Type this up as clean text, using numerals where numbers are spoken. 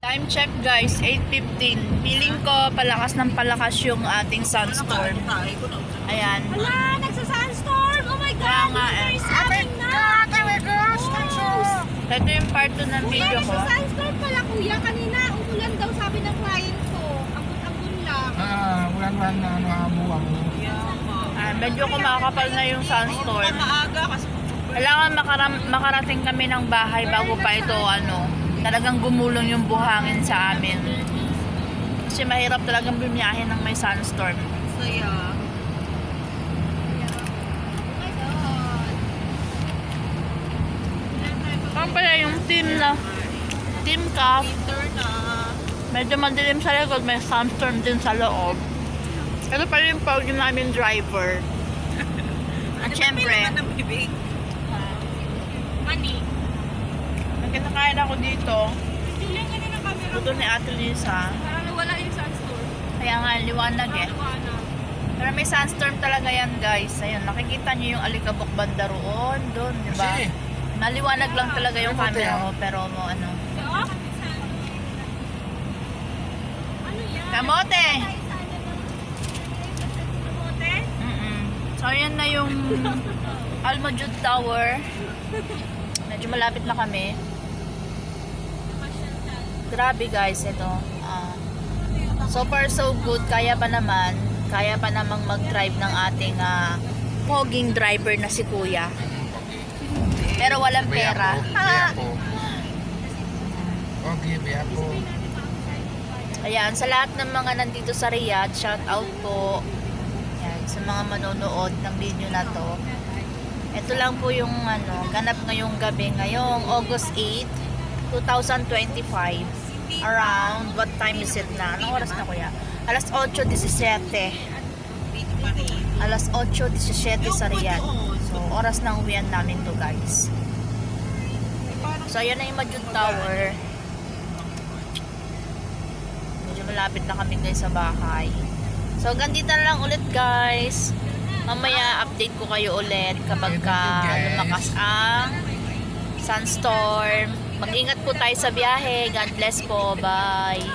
Time check guys, 8:15. Feeling ko palakas ng palakas yung ating sunstorm. Ayan. Wala, nagsa-sunstorm! Oh my God! Kaya nga eh. Ito yung part 2 ng video ko. Nagsa-sunstorm pala kuya. Kanina, umulan daw sabi ng client ko. Ambon lang. Ulan-ulan na buwang. Medyo kumakapal na yung sunstorm. Maaga kasi. Kailangan makarating kami ng bahay bago pa ito talagang gumulong yung buhangin sa amin. Kasi mahirap talagang bumiyahe ng may sunstorm. Saya. Saan pala yung team CAF? Medyo madilim sa likod, may sunstorm din sa loob. Ito pala yung pogi namin driver. At syempre, Money. nagkakain ako dito. Tuloy ka na ng camera. Buto ni Ate Lisa. Para wala yung sunstorm. Kaya nga, liwanag eh. Pero may sunstorm talaga yan guys. Ayun, nakikita nyo yung alikabok banda roon. Doon, di ba? Kasi, Maliwanag lang talaga yung camera ko. Pero Ano yan? Kamote! Kamote? So, ayan na yung Almajud Tower. Medyo malapit na kami. Grabe guys, ito. So far so good. Kaya pa namang mag-drive ng ating poging driver na si Kuya. Pero walang pera. Okay, biya po. Ayan, sa lahat ng mga nandito sa Riyadh, shout out po. Ayan, sa mga manonood ng video na to. Ito lang po yung ganap ngayong gabi, ngayong August 8, 2025. Around, what time is it na? Anong oras na kuya? Alas 8:17. Alas 8:17 sa Riyadh. So, oras ng uwian namin to guys. So, ayan na yung Majud Tower. Medyo malapit na kami guys sa bahay. So, ganito na lang ulit guys. Mamaya update ko kayo ulit kapag lumakas ang sunstorm. Mag-ingat po tayo sa biyahe. God bless po. Bye.